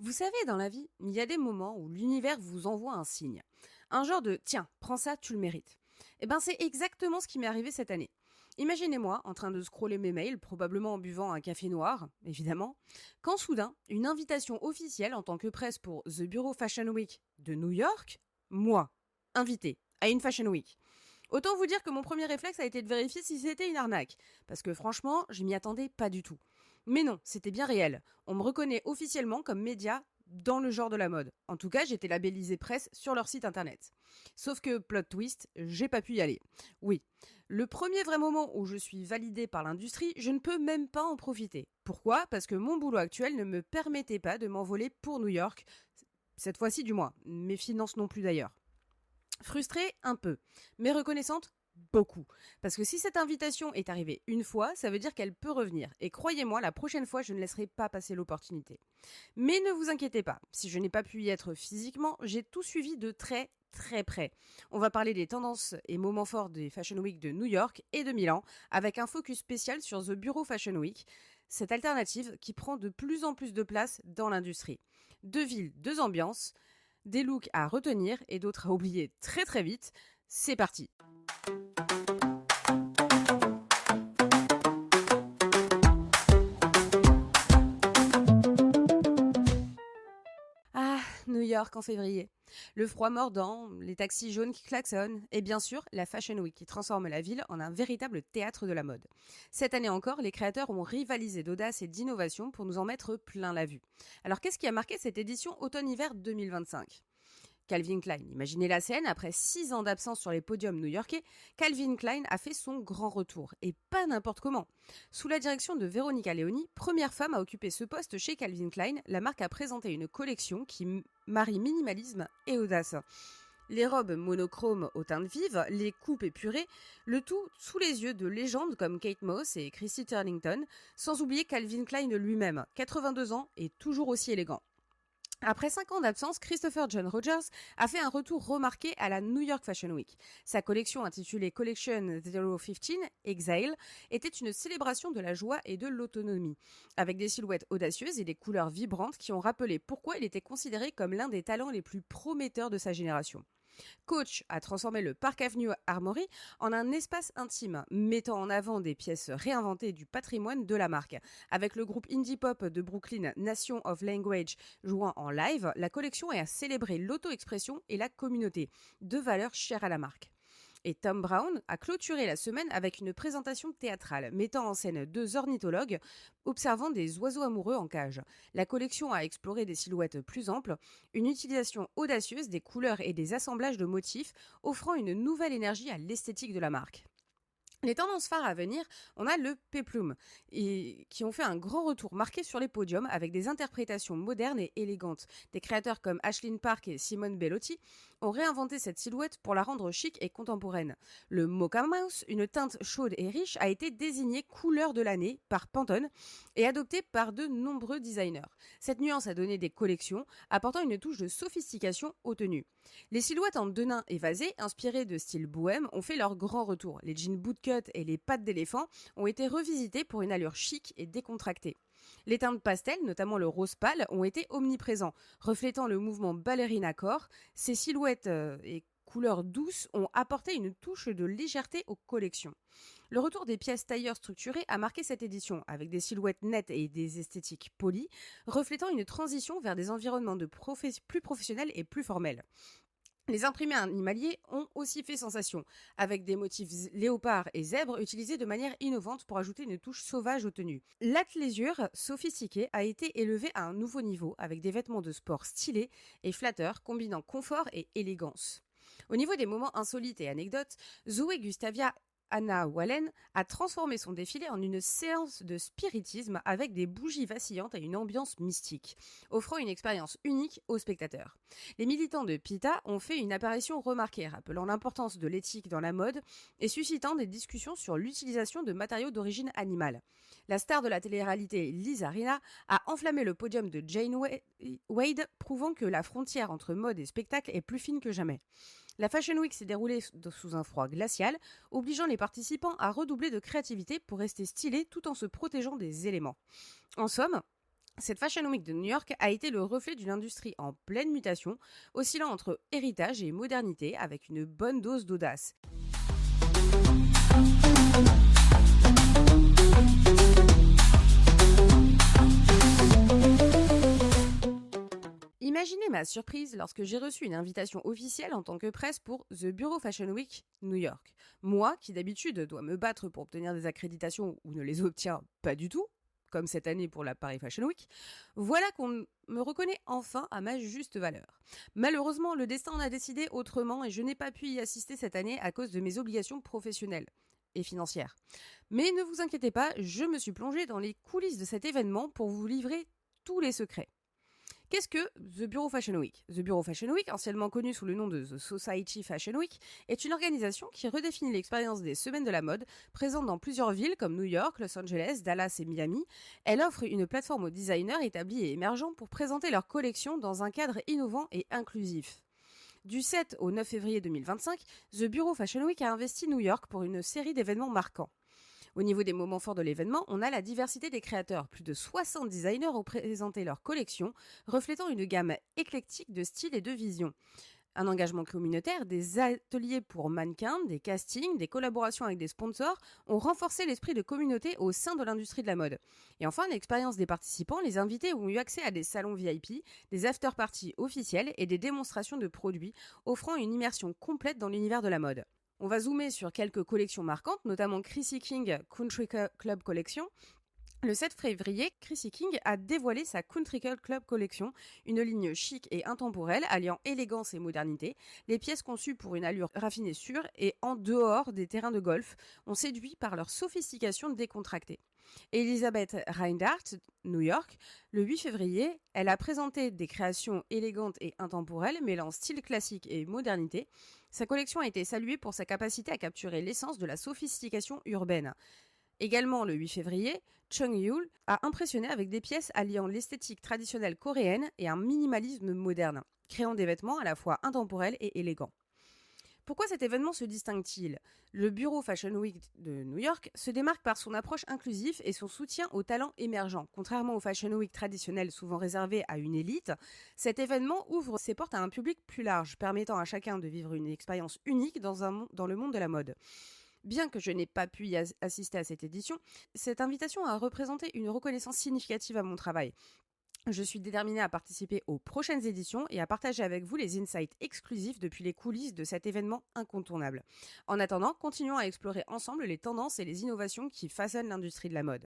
Vous savez, dans la vie, il y a des moments où l'univers vous envoie un signe. Un genre de tiens, prends ça, tu le mérites. Eh ben, c'est exactement ce qui m'est arrivé cette année. Imaginez-moi en train de scroller mes mails, probablement en buvant un café noir, évidemment, quand soudain, une invitation officielle en tant que presse pour The Bureau Fashion Week de New York, moi, invité à une Fashion Week. Autant vous dire que mon premier réflexe a été de vérifier si c'était une arnaque, parce que franchement, je m'y attendais pas du tout. Mais non, c'était bien réel. On me reconnaît officiellement comme média dans le genre de la mode. En tout cas, j'étais labellisée presse sur leur site internet. Sauf que, plot twist, j'ai pas pu y aller. Oui, le premier vrai moment où je suis validée par l'industrie, je ne peux même pas en profiter. Pourquoi ? Parce que mon boulot actuel ne me permettait pas de m'envoler pour New York, cette fois-ci du moins. Mes finances non plus d'ailleurs. Frustrée un peu, mais reconnaissante beaucoup. Parce que si cette invitation est arrivée une fois, ça veut dire qu'elle peut revenir. Et croyez-moi, la prochaine fois, je ne laisserai pas passer l'opportunité. Mais ne vous inquiétez pas, si je n'ai pas pu y être physiquement, j'ai tout suivi de très près. On va parler des tendances et moments forts des Fashion Week de New York et de Milan, avec un focus spécial sur The Bureau Fashion Week, cette alternative qui prend de plus en plus de place dans l'industrie. Deux villes, deux ambiances, des looks à retenir et d'autres à oublier très vite. C'est parti. Ah, New York en février. Le froid mordant, les taxis jaunes qui klaxonnent, et bien sûr, la Fashion Week qui transforme la ville en un véritable théâtre de la mode. Cette année encore, les créateurs ont rivalisé d'audace et d'innovation pour nous en mettre plein la vue. Alors qu'est-ce qui a marqué cette édition automne-hiver 2025 ? Calvin Klein. Imaginez la scène, après 6 ans d'absence sur les podiums new-yorkais, Calvin Klein a fait son grand retour, et pas n'importe comment. Sous la direction de Veronica Leoni, première femme à occuper ce poste chez Calvin Klein, la marque a présenté une collection qui marie minimalisme et audace. Les robes monochromes aux teintes vives, les coupes épurées, le tout sous les yeux de légendes comme Kate Moss et Chrissy Turlington, sans oublier Calvin Klein lui-même, 82 ans et toujours aussi élégant. Après 5 ans d'absence, Christopher John Rogers a fait un retour remarqué à la New York Fashion Week. Sa collection intitulée Collection 015 Exile était une célébration de la joie et de l'autonomie, avec des silhouettes audacieuses et des couleurs vibrantes qui ont rappelé pourquoi il était considéré comme l'un des talents les plus prometteurs de sa génération. Coach a transformé le Park Avenue Armory en un espace intime, mettant en avant des pièces réinventées du patrimoine de la marque. Avec le groupe indie pop de Brooklyn Nation of Language jouant en live, la collection est à célébrer l'auto-expression et la communauté, deux valeurs chères à la marque. Et Tom Brown a clôturé la semaine avec une présentation théâtrale mettant en scène deux ornithologues observant des oiseaux amoureux en cage. La collection a exploré des silhouettes plus amples, une utilisation audacieuse des couleurs et des assemblages de motifs, offrant une nouvelle énergie à l'esthétique de la marque. Les tendances phares à venir, on a le peplum, qui ont fait un grand retour marqué sur les podiums avec des interprétations modernes et élégantes. Des créateurs comme Ashlyn Park et Simone Bellotti ont réinventé cette silhouette pour la rendre chic et contemporaine. Le Mocha Mouse, une teinte chaude et riche, a été désigné couleur de l'année par Pantone et adopté par de nombreux designers. Cette nuance a donné des collections, apportant une touche de sophistication aux tenues. Les silhouettes en denim évasé, inspirées de style bohème, ont fait leur grand retour. Les jeans bootcut et les pattes d'éléphant ont été revisités pour une allure chic et décontractée. Les teintes pastel, notamment le rose pâle, ont été omniprésents, reflétant le mouvement ballerina core. Ces silhouettes et couleurs douces ont apporté une touche de légèreté aux collections. Le retour des pièces tailleur structurées a marqué cette édition, avec des silhouettes nettes et des esthétiques polies, reflétant une transition vers des environnements plus professionnels et plus formels. Les imprimés animaliers ont aussi fait sensation, avec des motifs léopard et zèbre utilisés de manière innovante pour ajouter une touche sauvage aux tenues. L'athléisure sophistiquée a été élevée à un nouveau niveau, avec des vêtements de sport stylés et flatteurs, combinant confort et élégance. Au niveau des moments insolites et anecdotes, Zoé Gustavia Anna Wallen a transformé son défilé en une séance de spiritisme avec des bougies vacillantes et une ambiance mystique, offrant une expérience unique aux spectateurs. Les militants de PETA ont fait une apparition remarquée, rappelant l'importance de l'éthique dans la mode et suscitant des discussions sur l'utilisation de matériaux d'origine animale. La star de la télé-réalité Lisa Rinna a enflammé le podium de Jane Wade, prouvant que la frontière entre mode et spectacle est plus fine que jamais. La Fashion Week s'est déroulée sous un froid glacial, obligeant les participants à redoubler de créativité pour rester stylés tout en se protégeant des éléments. En somme, Cette Fashion Week de New York a été le reflet d'une industrie en pleine mutation, oscillant entre héritage et modernité avec une bonne dose d'audace. Imaginez ma surprise lorsque j'ai reçu une invitation officielle en tant que presse pour The Bureau Fashion Week New York. Moi, qui d'habitude dois me battre pour obtenir des accréditations ou ne les obtiens pas du tout, comme cette année pour la Paris Fashion Week, voilà qu'on me reconnaît enfin à ma juste valeur. Malheureusement, le destin en a décidé autrement et je n'ai pas pu y assister cette année à cause de mes obligations professionnelles et financières. Mais ne vous inquiétez pas, je me suis plongée dans les coulisses de cet événement pour vous livrer tous les secrets. Qu'est-ce que The Bureau Fashion Week ? The Bureau Fashion Week, anciennement connu sous le nom de The Society Fashion Week, est une organisation qui redéfinit l'expérience des semaines de la mode, présente dans plusieurs villes comme New York, Los Angeles, Dallas et Miami. Elle offre une plateforme aux designers établis et émergents pour présenter leurs collections dans un cadre innovant et inclusif. Du 7 au 9 février 2025, The Bureau Fashion Week a investi New York pour une série d'événements marquants. Au niveau des moments forts de l'événement, on a la diversité des créateurs. Plus de 60 designers ont présenté leurs collections, reflétant une gamme éclectique de styles et de visions. Un engagement communautaire, des ateliers pour mannequins, des castings, des collaborations avec des sponsors ont renforcé l'esprit de communauté au sein de l'industrie de la mode. Et enfin, l'expérience des participants, les invités ont eu accès à des salons VIP, des after-parties officiels et des démonstrations de produits, offrant une immersion complète dans l'univers de la mode. On va zoomer sur quelques collections marquantes, notamment Chrissy King Country Club Collection. Le 7 février, Chrissy King a dévoilé sa Country Club Collection, une ligne chic et intemporelle alliant élégance et modernité. Les pièces conçues pour une allure raffinée sur et en dehors des terrains de golf ont séduit par leur sophistication décontractée. Elisabeth Reinhardt, New York, le 8 février, elle a présenté des créations élégantes et intemporelles mêlant style classique et modernité. Sa collection a été saluée pour sa capacité à capturer l'essence de la sophistication urbaine. Également le 8 février, Chung Yul a impressionné avec des pièces alliant l'esthétique traditionnelle coréenne et un minimalisme moderne, créant des vêtements à la fois intemporels et élégants. Pourquoi cet événement se distingue-t-il ? Le Bureau Fashion Week de New York se démarque par son approche inclusive et son soutien aux talents émergents. Contrairement aux Fashion Week traditionnelles souvent réservées à une élite, cet événement ouvre ses portes à un public plus large, permettant à chacun de vivre une expérience unique dans le monde de la mode. Bien que je n'ai pas pu y assister à cette édition, cette invitation a représenté une reconnaissance significative à mon travail. Je suis déterminée à participer aux prochaines éditions et à partager avec vous les insights exclusifs depuis les coulisses de cet événement incontournable. En attendant, continuons à explorer ensemble les tendances et les innovations qui façonnent l'industrie de la mode.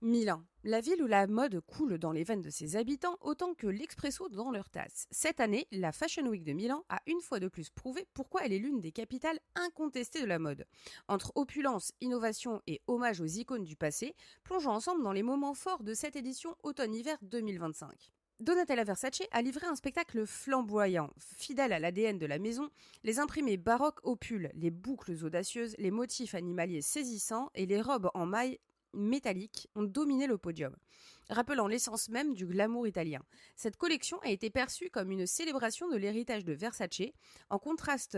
Milan, la ville où la mode coule dans les veines de ses habitants autant que l'expresso dans leur tasse. Cette année, la Fashion Week de Milan a une fois de plus prouvé pourquoi elle est l'une des capitales incontestées de la mode. Entre opulence, innovation et hommage aux icônes du passé, plongeons ensemble dans les moments forts de cette édition automne-hiver 2025. Donatella Versace a livré un spectacle flamboyant, fidèle à l'ADN de la maison, les imprimés baroques au pull, les boucles audacieuses, les motifs animaliers saisissants et les robes en maille métalliques ont dominé le podium, rappelant l'essence même du glamour italien. Cette collection a été perçue comme une célébration de l'héritage de Versace, en contraste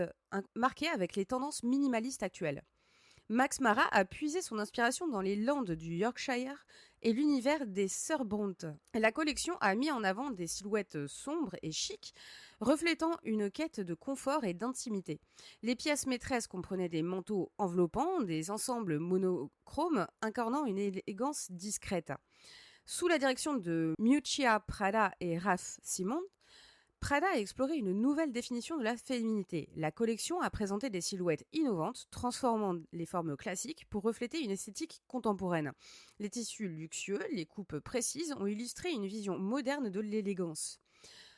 marqué avec les tendances minimalistes actuelles. Max Mara a puisé son inspiration dans les Landes du Yorkshire et l'univers des sœurs Brontë. La collection a mis en avant des silhouettes sombres et chics, reflétant une quête de confort et d'intimité. Les pièces maîtresses comprenaient des manteaux enveloppants, des ensembles monochromes incarnant une élégance discrète. Sous la direction de Miuccia Prada et Raf Simons, Prada a exploré une nouvelle définition de la féminité. La collection a présenté des silhouettes innovantes, transformant les formes classiques pour refléter une esthétique contemporaine. Les tissus luxueux, les coupes précises ont illustré une vision moderne de l'élégance.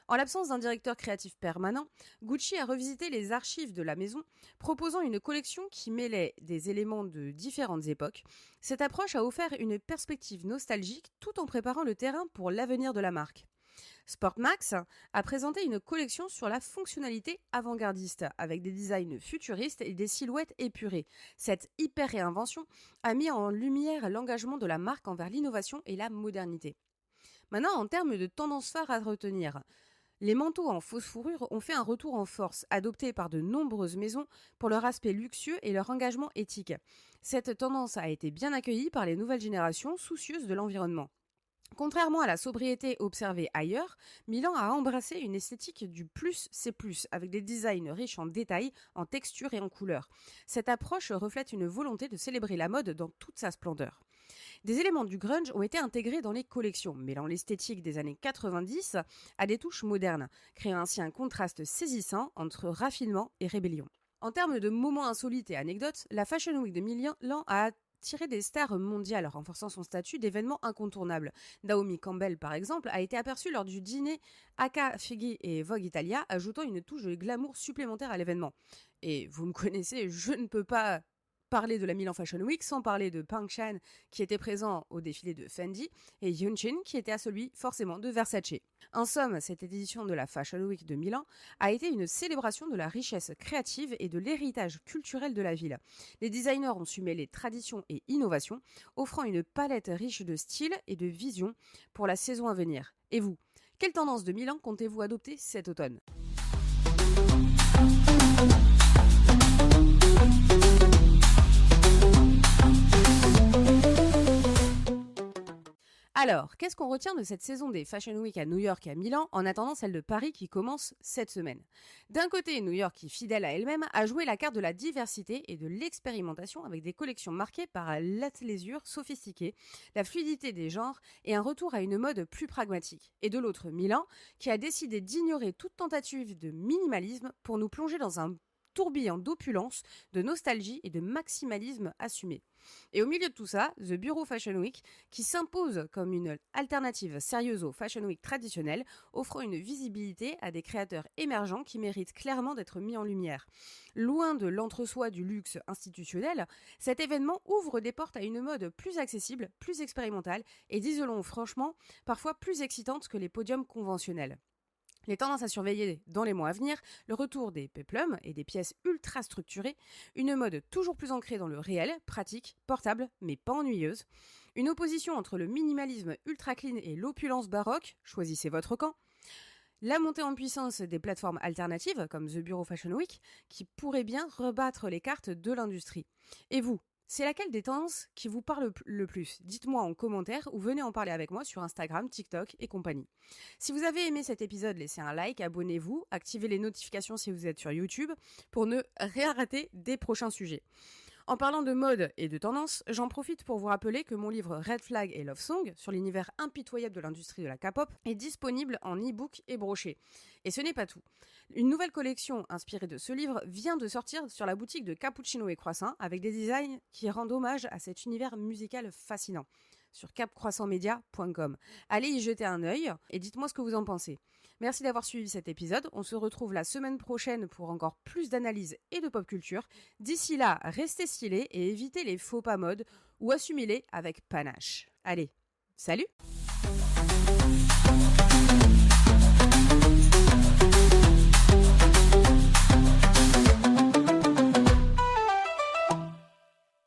En l'absence d'un directeur créatif permanent, Gucci a revisité les archives de la maison, proposant une collection qui mêlait des éléments de différentes époques. Cette approche a offert une perspective nostalgique tout en préparant le terrain pour l'avenir de la marque. Sportmax a présenté une collection sur la fonctionnalité avant-gardiste, avec des designs futuristes et des silhouettes épurées. Cette hyper-réinvention a mis en lumière l'engagement de la marque envers l'innovation et la modernité. Maintenant, en termes de tendances phares à retenir, Les manteaux en fausse fourrure ont fait un retour en force, adoptés par de nombreuses maisons pour leur aspect luxueux et leur engagement éthique. Cette tendance a été bien accueillie par les nouvelles générations soucieuses de l'environnement. Contrairement à la sobriété observée ailleurs, Milan a embrassé une esthétique du plus c'est plus, avec des designs riches en détails, en textures et en couleurs. Cette approche reflète une volonté de célébrer la mode dans toute sa splendeur. Des éléments du grunge ont été intégrés dans les collections, mêlant l'esthétique des années 90 à des touches modernes, créant ainsi un contraste saisissant entre raffinement et rébellion. En termes de moments insolites et anecdotes, la Fashion Week de Milan a attiré des stars mondiales, renforçant son statut d'événement incontournable. Naomi Campbell, par exemple, a été aperçue lors du dîner Aka Fighi et Vogue Italia, ajoutant une touche de glamour supplémentaire à l'événement. Et vous me connaissez, je ne peux pas parler de la Milan Fashion Week sans parler de Pang Chan qui était présent au défilé de Fendi et Yun Chin qui était à celui forcément de Versace. En somme, cette édition de la Fashion Week de Milan a été une célébration de la richesse créative et de l'héritage culturel de la ville. Les designers ont su mêler tradition et innovation, offrant une palette riche de styles et de visions pour la saison à venir. Et vous, quelle tendance de Milan comptez-vous adopter cet automne ? Alors, qu'est-ce qu'on retient de cette saison des Fashion Week à New York et à Milan en attendant celle de Paris qui commence cette semaine ? D'un côté, New York, qui fidèle à elle-même, a joué la carte de la diversité et de l'expérimentation avec des collections marquées par l'athléisure sophistiquée, la fluidité des genres et un retour à une mode plus pragmatique. Et de l'autre, Milan, qui a décidé d'ignorer toute tentative de minimalisme pour nous plonger dans un tourbillon d'opulence, de nostalgie et de maximalisme assumé. Et au milieu de tout ça, The Bureau Fashion Week, qui s'impose comme une alternative sérieuse aux Fashion Week traditionnelles, offrant une visibilité à des créateurs émergents qui méritent clairement d'être mis en lumière. Loin de l'entre-soi du luxe institutionnel, cet événement ouvre des portes à une mode plus accessible, plus expérimentale et, disons-le franchement, parfois plus excitante que les podiums conventionnels. Les tendances à surveiller dans les mois à venir, le retour des péplums et des pièces ultra structurées, une mode toujours plus ancrée dans le réel, pratique, portable, mais pas ennuyeuse, une opposition entre le minimalisme ultra clean et l'opulence baroque, choisissez votre camp, la montée en puissance des plateformes alternatives comme The Bureau Fashion Week qui pourrait bien rebattre les cartes de l'industrie. Et vous ? C'est laquelle des tendances qui vous parle le plus ? Dites-moi en commentaire ou venez en parler avec moi sur Instagram, TikTok et compagnie. Si vous avez aimé cet épisode, laissez un like, abonnez-vous, activez les notifications si vous êtes sur YouTube pour ne rien rater des prochains sujets. En parlant de mode et de tendance, j'en profite pour vous rappeler que mon livre Red Flag et Love Song sur l'univers impitoyable de l'industrie de la K-pop est disponible en e-book et broché. Et ce n'est pas tout. Une nouvelle collection inspirée de ce livre vient de sortir sur la boutique de Cappuccino et Croissant avec des designs qui rendent hommage à cet univers musical fascinant sur capcroissantmedia.com. Allez y jeter un œil et dites-moi ce que vous en pensez. Merci d'avoir suivi cet épisode. On se retrouve la semaine prochaine pour encore plus d'analyse et de pop culture. D'ici là, restez stylés et évitez les faux pas mode ou assumez-les avec panache. Allez, salut!